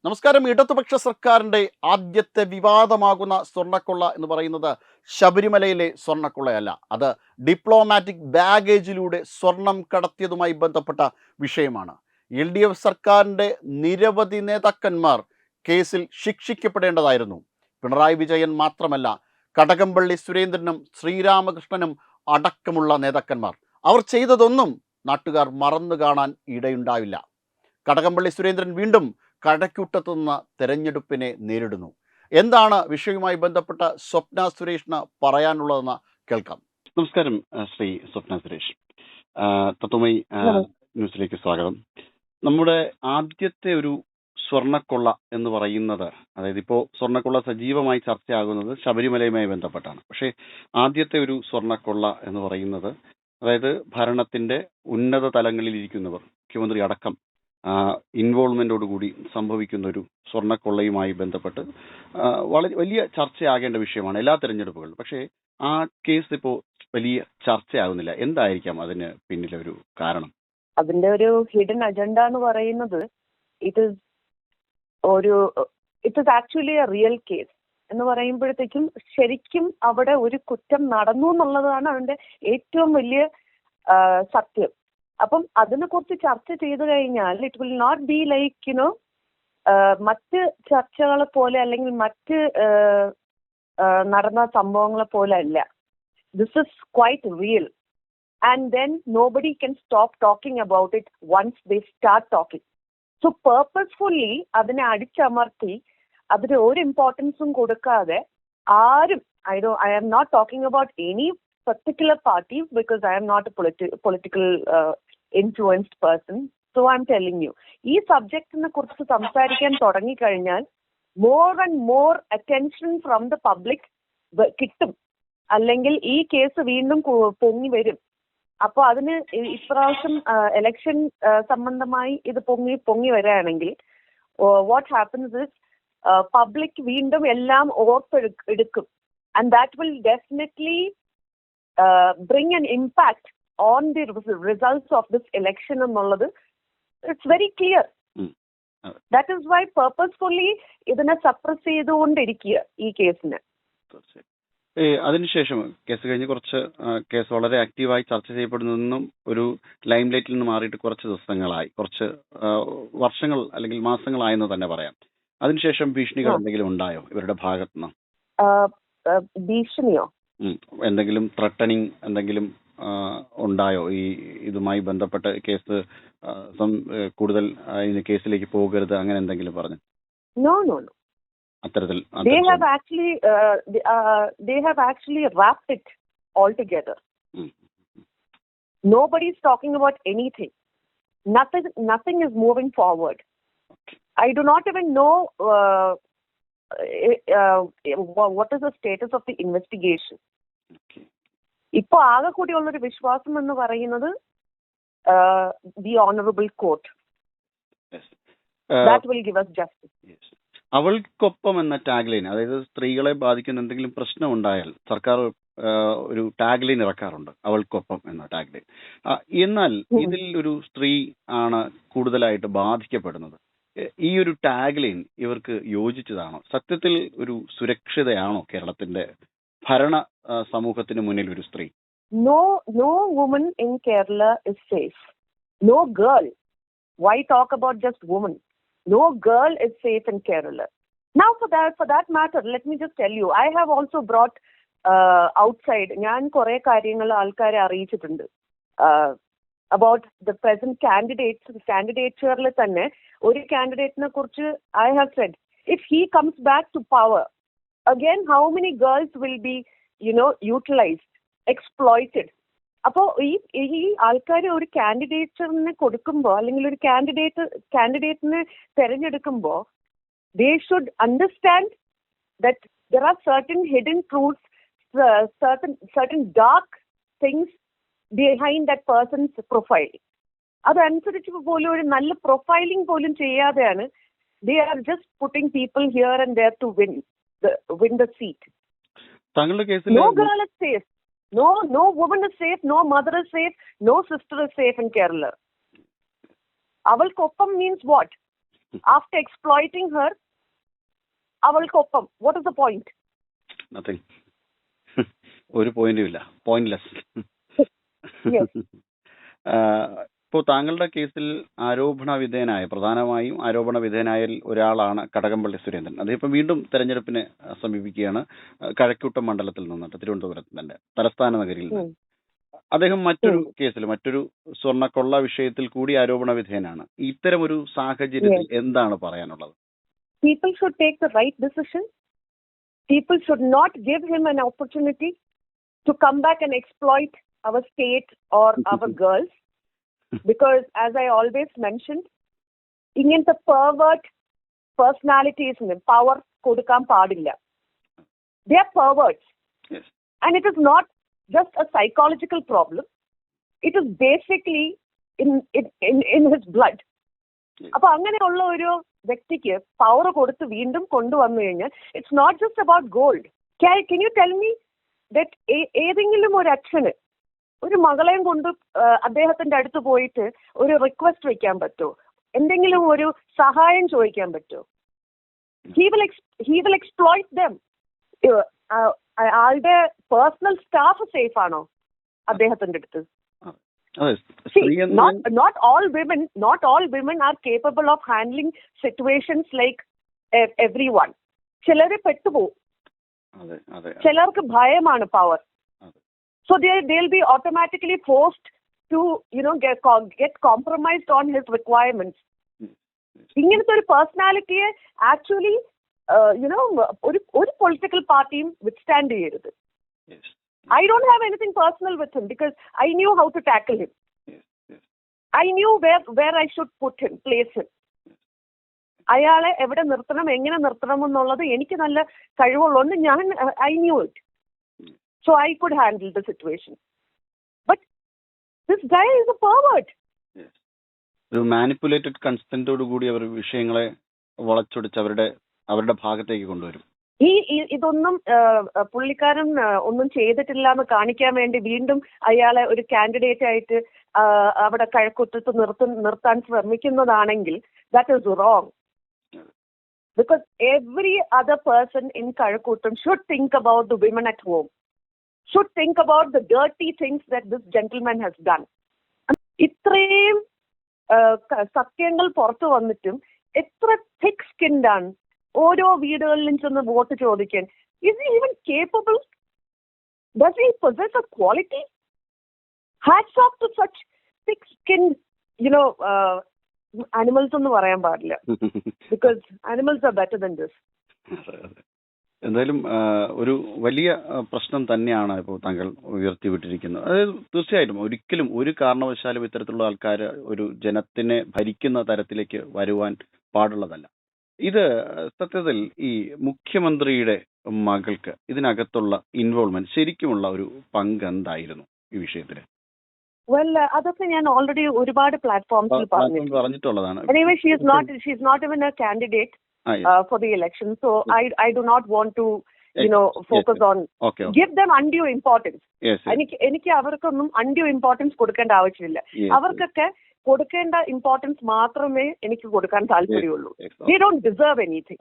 നമസ്കാരം. ഇടതുപക്ഷ സർക്കാരിൻ്റെ ആദ്യത്തെ വിവാദമാകുന്ന സ്വർണ്ണക്കൊള്ള എന്ന് പറയുന്നത് ശബരിമലയിലെ സ്വർണ്ണക്കൊള്ളയല്ല. അത് ഡിപ്ലോമാറ്റിക് ബാഗേജിലൂടെ സ്വർണം കടത്തിയതുമായി ബന്ധപ്പെട്ട വിഷയമാണ്. LDF സർക്കാരിൻ്റെ നിരവധി നേതാക്കന്മാർ കേസിൽ ശിക്ഷിക്കപ്പെടേണ്ടതായിരുന്നു. പിണറായി വിജയൻ മാത്രമല്ല, കടകംപള്ളി സുരേന്ദ്രനും ശ്രീരാമകൃഷ്ണനും അടക്കമുള്ള നേതാക്കന്മാർ. അവർ ചെയ്തതൊന്നും നാട്ടുകാർ മറന്നു കാണാൻ ഇടയുണ്ടാവില്ല. കടകംപള്ളി സുരേന്ദ്രൻ വീണ്ടും കഴക്കൂട്ടത്തുനിന്ന് തെരഞ്ഞെടുപ്പിനെ നേരിടുന്നു. എന്താണ് വിഷയവുമായി ബന്ധപ്പെട്ട സ്വപ്ന സുരേഷിന് പറയാനുള്ളതെന്ന് കേൾക്കാം. നമസ്കാരം ശ്രീ സ്വപ്ന സുരേഷ്. തത്വമയി ന്യൂസിലേക്ക് സ്വാഗതം. നമ്മുടെ ആദ്യത്തെ ഒരു സ്വർണ്ണക്കൊള്ള എന്ന് പറയുന്നത്, അതായത് ഇപ്പോൾ സ്വർണ്ണക്കൊള്ള സജീവമായി ചർച്ചയാകുന്നത് ശബരിമലയുമായി ബന്ധപ്പെട്ടാണ്. പക്ഷേ ആദ്യത്തെ ഒരു സ്വർണ്ണക്കൊള്ള എന്ന് പറയുന്നത്, അതായത് ഭരണത്തിന്റെ ഉന്നത തലങ്ങളിൽ ഇരിക്കുന്നവർ, മുഖ്യമന്ത്രി അടക്കം ഇൻവോൾവ്മെന്റോടുകൂടി സംഭവിക്കുന്ന ഒരു സ്വർണ്ണക്കൊള്ളയുമായി ബന്ധപ്പെട്ട് വളരെ വലിയ ചർച്ചയാകേണ്ട വിഷയമാണ് എല്ലാ തെരഞ്ഞെടുപ്പുകളിലും. പക്ഷേ ആ കേസ് ഇപ്പോൾ വലിയ ചർച്ചയാകുന്നില്ല. എന്തായിരിക്കാം അതിന് പിന്നിലെ ഒരു കാരണം? അതിന്റെ ഒരു ഹിഡൻ അജണ്ട എന്ന് പറയുന്നത് it is actually A real case എന്ന് പറയുമ്പോഴത്തേക്കും ശരിക്കും അവിടെ ഒരു കുറ്റം നടന്നു എന്നുള്ളതാണ് അതിന്റെ ഏറ്റവും വലിയ സത്യം. അപ്പം അതിനെ കുറിച്ച് ചർച്ച ചെയ്തു കഴിഞ്ഞാൽ it will not be like മറ്റ് ചർച്ചകളെ പോലെ അല്ലെങ്കിൽ മറ്റ് നടന്ന സംഭവങ്ങളെ പോലെ അല്ല. This is quite real and then nobody can stop talking about it once they start talking. So purposefully അതിനെ അടിച്ചമർത്തി അതിന് ഒരു ഇമ്പോർട്ടൻസും കൊടുക്കാതെ ആരും I am not talking about any particular party because I am not a political influenced person. So I'm telling you, ഈ സബ്ജക്റ്റിനെ കുറിച്ച് സംസാരിക്കാൻ തുടങ്ങിക്കഴിഞ്ഞാൽ more and more attention from the public കിട്ടും, അല്ലെങ്കിൽ ഈ കേസ് വീണ്ടും പൊങ്ങി വരും. അപ്പോൾ അതിന് ഇപ്രാവശ്യം ഇലക്ഷൻ സംബന്ധമായി ഇത് പൊങ്ങി വരികയാണെങ്കിൽ വാട്ട് ഹാപ്പൻസ് ഇസ് പബ്ലിക് വീണ്ടും എല്ലാം ഓർത്തെടുക്കും. And that will definitely bring an impact on the results of this election എന്നുള്ളത് it's very clear. That is why purposefully ഇതിനെ സപ്രസ് ചെയ്തുകൊണ്ടിരിക്കുക ഈ കേസിന്. അതിനുശേഷം കേസ് കഴിഞ്ഞ് കുറച്ച് കേസ് വളരെ ആക്റ്റീവായി ചർച്ച ചെയ്യപ്പെടുന്നതെന്നും ഒരു ലൈം ലൈറ്റിൽ നിന്ന് മാറിയിട്ട് കുറച്ച് ദിവസങ്ങളായി, കുറച്ച് വർഷങ്ങൾ അല്ലെങ്കിൽ മാസങ്ങളായെന്ന് തന്നെ പറയാം. അതിനുശേഷം ഭീഷണികൾ എന്തെങ്കിലും ഉണ്ടായോ ഇവരുടെ ഭാഗത്തുനിന്ന്? ഭീഷണിയോ? എന്തെങ്കിലും ത്രട്ടനിങ് എന്തെങ്കിലും ഉണ്ടായോ ഈ ഇതുമായി ബന്ധപ്പെട്ട കേസ് കൂടുതൽ കേസിലേക്ക് പോകരുത് അങ്ങനെ എന്തെങ്കിലും പറഞ്ഞു? No no no. അത്തരത്തിൽ they have actually wrapped it all together. Nobody is talking about anything. Nothing is moving forward. I do not even know what is the status of the investigation. ഇപ്പൊ ആകെ കൂടിയുള്ളൊരു വിശ്വാസം എന്ന് പറയുന്നത് the honorable court that will give us justice. അവൾക്കൊപ്പം എന്ന tag line, അതായത് സ്ത്രീകളെ ബാധിക്കുന്ന എന്തെങ്കിലും പ്രശ്നം ഉണ്ടായാൽ സർക്കാർ ഒരു ടാഗ് ലൈൻ ഇറക്കാറുണ്ട്, അവൾക്കൊപ്പം എന്ന ടാഗ് ലൈൻ. എന്നാൽ ഇതിൽ ഒരു സ്ത്രീ ആണ് കൂടുതലായിട്ട് ബാധിക്കപ്പെടുന്നത്. ഈ ഒരു ടാഗ് ലൈൻ ഇവർക്ക് യോജിച്ചതാണോ? സത്യത്തിൽ ഒരു സുരക്ഷിതയാണോ കേരളത്തിന്റെ ഭരണ സമൂഹത്തിന് മുന്നിൽ ഒരു സ്ത്രീ? No woman in Kerala is safe. No girl. Why talk about just women? No girl is safe in Kerala. Now for that matter, let me just tell you, I have also brought outside, ഞാൻ കുറെ കാര്യങ്ങൾ ആൾക്കാരെ അറിയിച്ചിട്ടുണ്ട് about the present candidature തന്നെ. ഒരു കാൻഡിഡേറ്റിനെ കുറിച്ച് I have said, if he comes back to power again, how many girls will be utilized, exploited? അപ്പോൾ ഈ ആൾക്കാർ ഒരു കാൻഡിഡേറ്ററിനെ കൊടുക്കുമ്പോൾ അല്ലെങ്കിൽ ഒരു കാൻഡിഡേറ്റിനെ തെരഞ്ഞെടുക്കുമ്പോൾ they should understand that there are certain hidden truths, certain dark things behind that person's profile. അതനുസരിച്ച് പോലും ഒരു നല്ല പ്രൊഫൈലിംഗ് പോലും ചെയ്യാതെയാണ് they are just putting people here and there to win the seat. താങ്കളുടെ കേസിൽ no girl is safe, no woman is safe, no mother is safe, no sister is safe in Kerala. അവൾക്കൊപ്പം means what? after exploiting her, അവൾക്കൊപ്പം. What is the point? Nothing. ഒരു പോയിന്റും ഇല്ല, pointless. Yes. ഇപ്പോൾ താങ്കളുടെ കേസിൽ പ്രധാനമായും ആരോപണ വിധേയനായ ഒരാളാണ് കടകംപള്ളി സുരേന്ദ്രൻ. അദ്ദേഹം ഇപ്പം വീണ്ടും തെരഞ്ഞെടുപ്പിനെ സമീപിക്കുകയാണ്, കഴക്കൂട്ടം മണ്ഡലത്തിൽ നിന്നിട്ട്, തിരുവനന്തപുരത്ത് തന്നെ തലസ്ഥാന നഗരിയിൽ നിന്ന്. അദ്ദേഹം മറ്റൊരു സ്വർണ്ണക്കൊള്ള വിഷയത്തിൽ കൂടി ആരോപണ വിധേയനാണ്. ഇത്തരം ഒരു സാഹചര്യത്തിൽ എന്താണ് പറയാനുള്ളത്? People should take the right decision. People should not give him an opportunity to come back and exploit our state or our girls. Because as I always mentioned, ഇങ്ങനത്തെ pervert personalities power കൊടുക്കാൻ പാടില്ല. They are perverts. Yes. And it is not just a psychological problem. It is basically in his blood. അപ്പൊ അങ്ങനെയുള്ള ഒരു വ്യക്തിക്ക് power കൊടുത്ത് വീണ്ടും കൊണ്ടുവന്നു കഴിഞ്ഞാൽ it's not just about gold. Can you tell me that ഏതെങ്കിലും ഒരു അച്ഛന് ഒരു മകളെയും കൊണ്ട് അദ്ദേഹത്തിന്റെ അടുത്ത് പോയിട്ട് ഒരു റിക്വസ്റ്റ് വെക്കാൻ പറ്റുമോ? എന്തെങ്കിലും ഒരു സഹായം ചോദിക്കാൻ പറ്റുമോ? He will exploit dum. ആളുടെ പേഴ്സണൽ സ്റ്റാഫ് സേഫ് ആണോ അദ്ദേഹത്തിന്റെ അടുത്ത്? Not all women are capable of handling situations like everyone. ചിലര് പെട്ടുപോകും, ചിലർക്ക് ഭയമാണ് power. So they'll be automatically forced to get compromised on his requirements. ഇങ്ങനത്തെ ഒരു പേഴ്സണാലിറ്റിയെ ആക്ച്വലി ഒരു പൊളിറ്റിക്കൽ പാർട്ടിയും വിത്ത്സ്റ്റാൻഡ് ചെയ്യരുത്. I don't have anything personal with him because I knew how to tackle him. I knew where I should place him. അയാളെ എവിടെ നിർത്തണം, എങ്ങനെ നിർത്തണം എന്നുള്ളത് എനിക്ക് നല്ല കഴിവുള്ളതുകൊണ്ട് I knew it. So I could handle the situation. But this guy is a pervert. ഒരു manipulated കൺസെന്റോട് കൂടി അവർ വിഷയങ്ങളെ വളച്ചൊടിച്ച് അവരുടെ ഭാഗത്തേക്ക് കൊണ്ടുവരും. ഇതൊന്നും പുള്ളിക്കാരൻ ഒന്നും ചെയ്തിട്ടില്ല എന്ന് കാണിക്കാൻ വേണ്ടി വീണ്ടും അയാളെ ഒരു കാൻഡിഡേറ്റ് ആയിട്ട് അവിടെ കഴക്കൂട്ടത്ത് നിർത്താൻ ശ്രമിക്കുന്നതാണെങ്കിൽ that is wrong. Because every other person in Kazhakottam should think about the women at home, should think about the dirty things that this gentleman has done. ഇത്രയും സത്യങ്ങൾ പുറത്തു വന്നിട്ടും എത്ര thick skinned ആണ് ഓരോ വീടുകളിലും ചെന്ന് വോട്ട് ചോദിക്കാൻ. Is he even capable? Does he possess a quality? Hats off to such thick-skinned, animals എന്ന് പറയാൻ പാടില്ല. Because animals are better than this. എന്തായാലും ഒരു വലിയ പ്രശ്നം തന്നെയാണ് ഇപ്പോൾ താങ്കൾ ഉയർത്തിവിട്ടിരിക്കുന്നത്. അതായത് തീർച്ചയായിട്ടും ഒരിക്കലും ഒരു കാരണവശാലും ഇത്തരത്തിലുള്ള ആൾക്കാർ ഒരു ജനത്തിനെ ഭരിക്കുന്ന തരത്തിലേക്ക് വരുവാൻ പാടുള്ളതല്ല. ഇത് സത്യത്തിൽ ഈ മുഖ്യമന്ത്രിയുടെ മകൾക്ക് ഇതിനകത്തുള്ള ഇൻവോൾവ്മെന്റ് ശരിക്കുമുള്ള ഒരു പങ്ക് എന്തായിരുന്നു ഈ വിഷയത്തിൽ? അതൊക്കെ ഞാൻ ഓൾറെഡി ഒരുപാട് പ്ലാറ്റ്ഫോംസിൽ പറഞ്ഞിട്ടുള്ളതാണ്. Anyway, she is not even a candidate for the election, so I do not want to focus on give them undue importance. എനിക്ക് അവർക്കൊന്നും undue importance കൊടുക്കേണ്ട ആവശ്യമില്ല. അവർക്കൊക്കെ കൊടുക്കേണ്ട ഇമ്പോർട്ടൻസ് മാത്രമേ എനിക്ക് കൊടുക്കാൻ താല്പര്യമുള്ളൂ. They don't deserve anything.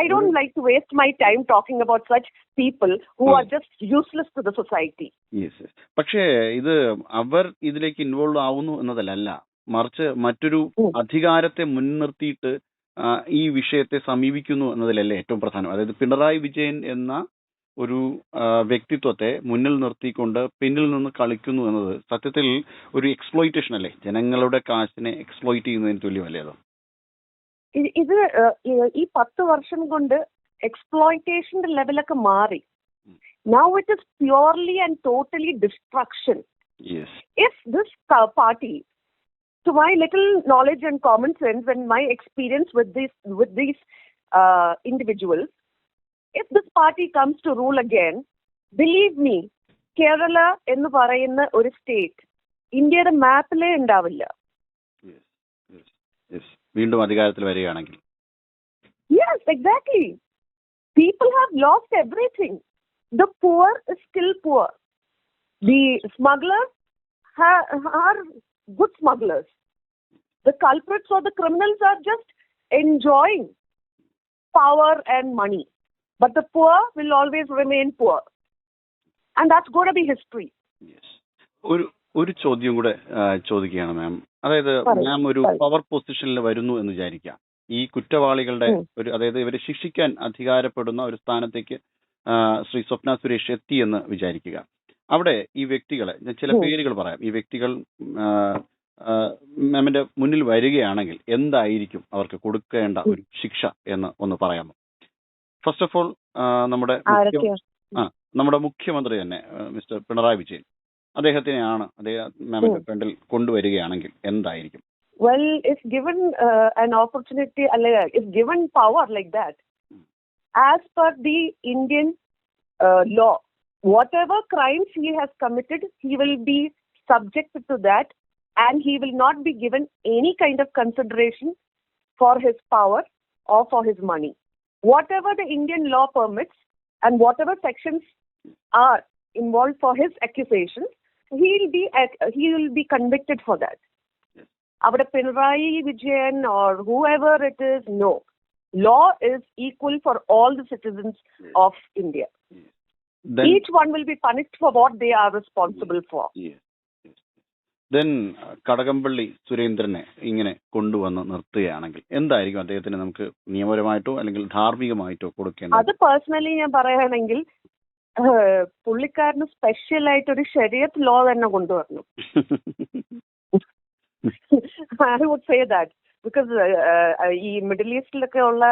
I don't like to waste my time talking about such people who are just useless to the society. പക്ഷേ ഇത് അവർ ഇതിലേക്ക് ഇൻവോൾവ് ആവുന്നു എന്നതല്ല, മറിച്ച് മറ്റൊരു അധികാരത്തെ മുൻനിർത്തിയിട്ട് ഈ വിഷയത്തെ സമീപിക്കുന്നു എന്നതിലല്ലേ ഏറ്റവും പ്രധാനം. അതായത് പിണറായി വിജയൻ എന്ന ഒരു വ്യക്തിത്വത്തെ മുന്നിൽ നിർത്തിക്കൊണ്ട് പിന്നിൽ നിന്ന് കളിക്കുന്നു എന്നത് സത്യത്തിൽ ഒരു എക്സ്പ്ലോയിറ്റേഷൻ അല്ലേ? ജനങ്ങളുടെ കാശിനെ എക്സ്പ്ലോയിറ്റ് ചെയ്യുന്നതിന് തുല്യമല്ലേ അത്? ഇത് ഈ 10 വർഷം കൊണ്ട് എക്സ്പ്ലോയിറ്റേഷന്റെ ലെവലൊക്കെ മാറി. Now it is purely and totally destruction. If this party, to my little knowledge and common sense and my experience with these individuals, if this party comes to rule again, believe me, Kerala എന്ന് പറയുന്ന ഒരു state ഇന്ത്യയുടെ മാപ്പിലേ ഉണ്ടാവില്ല. വീണ്ടും അധികാരത്തിൽ വരികയാണെങ്കിൽ. Yes, exactly. People have lost everything. The poor is still poor. The smugglers are good smugglers. The culprits or the criminals are just enjoying power and money. But the poor will always remain poor. And that's going to be history. Yes. ഒരു ചോദ്യം കൂടെ ചോദിക്കുകയാണ് മാം. അതായത് പറയൂ, മാം ഒരു പറയൂ. Power പൊസിഷനിൽ വരുന്നു എന്ന് വിചാരിക്കാം. ഈ കുറ്റവാളികളുടെ അതായത് ഇവരെ ശിക്ഷിക്കാൻ അധികാരപ്പെടുന്ന ഒരു സ്ഥാനത്തേക്ക് ശ്രീ സ്വപ്ന സുരേഷ് എത്തി എന്ന് വിചാരിക്കുക. അവിടെ ഈ വ്യക്തികളെ ഞാൻ ചില പേരുകൾ പറയാം. ഈ വ്യക്തികൾ മാമിന്റെ മുന്നിൽ വരികയാണെങ്കിൽ എന്തായിരിക്കും അവർക്ക് കൊടുക്കേണ്ട ഒരു ശിക്ഷ എന്ന് ഒന്ന് പറയാമോ? ഫസ്റ്റ് ഓഫ് ഓൾ നമ്മുടെ മുഖ്യമന്ത്രി തന്നെ മിസ്റ്റർ പിണറായി വിജയൻ, അദ്ദേഹത്തിനെയാണ് മാമിന്റെ ഫ്രണ്ടിൽ കൊണ്ടുവരികയാണെങ്കിൽ എന്തായിരിക്കും? Well, if given an opportunity, if given power like that, as per the Indian law, whatever crimes he has committed, he will be subjected to that, and he will not be given any kind of consideration for his power or for his money. Whatever the Indian law permits and whatever sections are involved for his accusations, he will be convicted for that. Avada Pinarayi Vijayan or whoever it is, no. Law is equal for all the citizens of India. Then, each one will be punished for what they are responsible for. Then Kadakampally സുരേന്ദ്രനെ ഇങ്ങനെ കൊണ്ടുവന്ന് നിർത്തുകയാണെങ്കിൽ എന്തായിരിക്കും അദ്ദേഹത്തിന് നമുക്ക് നിയമപരമായിട്ടോ അല്ലെങ്കിൽ ധാർമ്മികമായിട്ടോ കൊടുക്കേണ്ടത്? അത് personally ഞാൻ പറയുകയാണെങ്കിൽ പുള്ളിക്കാരന് സ്പെഷ്യൽ ആയിട്ട് ഒരു ശരീഅത്ത് ലോ തന്നെ കൊണ്ടുവരണം. I would say that because ഈ മിഡിൽ ഈസ്റ്റിലൊക്കെ ഉള്ള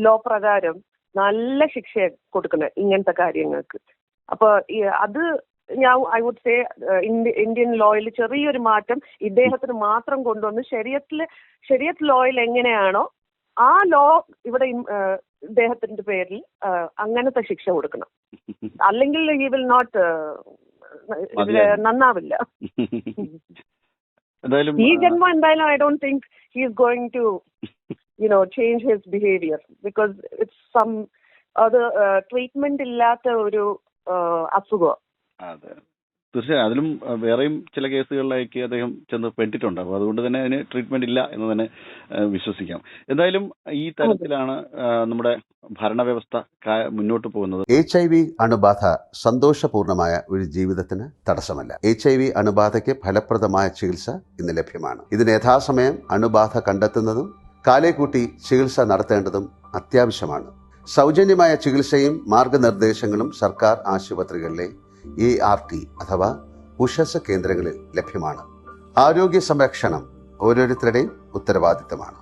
ലോ പ്രകാരം നല്ല ശിക്ഷ കൊടുക്കുന്നത് ഇങ്ങനത്തെ കാര്യങ്ങൾക്ക്. അപ്പൊ അത് I would say ഇന്ത്യൻ ലോയിൽ ചെറിയൊരു മാറ്റം ഇദ്ദേഹത്തിന് മാത്രം കൊണ്ടുവന്ന് ശരീഅത്ത് ലോയിൽ എങ്ങനെയാണോ ആ ലോ ഇവിടെ ഇദ്ദേഹത്തിന്റെ പേരിൽ അങ്ങനത്തെ ശിക്ഷ കൊടുക്കണം. അല്ലെങ്കിൽ he will not നന്നാവില്ല. ഈ ജന്മം എന്തായാലും I don't think he is going to change his behavior because it's some other treatment ഇല്ലാത്ത ഒരു അസുഖം. അതെ, തീർച്ചയായും അതിലും വേറെയും ചില കേസുകളിലേക്ക് അദ്ദേഹം ചെന്ന് പെട്ടിട്ടുണ്ട്. അപ്പോൾ അതുകൊണ്ട് തന്നെ അതിന് ട്രീറ്റ്മെന്റ് ഇല്ല എന്ന് തന്നെ വിശ്വസിക്കാം. എന്തായാലും ഈ തരത്തിലാണ് നമ്മുടെ ഭരണവ്യവസ്ഥ മുന്നോട്ട് പോകുന്നത്. HIV അണുബാധ സന്തോഷപൂർണമായ ഒരു ജീവിതത്തിന് തടസ്സമല്ല. HIV അണുബാധയ്ക്ക് ഫലപ്രദമായ ചികിത്സ ഇന്ന് ലഭ്യമാണ്. ഇതിന് യഥാസമയം അണുബാധ കണ്ടെത്തുന്നതും കാലേക്കൂട്ടി ചികിത്സ നടത്തേണ്ടതും അത്യാവശ്യമാണ്. സൗജന്യമായ ചികിത്സയും മാർഗനിർദ്ദേശങ്ങളും സർക്കാർ ആശുപത്രികളിലെ ART അഥവാ ഉഷസ് കേന്ദ്രങ്ങളിൽ ലഭ്യമാണ്. ആരോഗ്യ സംരക്ഷണം ഓരോരുത്തരുടെയും ഉത്തരവാദിത്തമാണ്.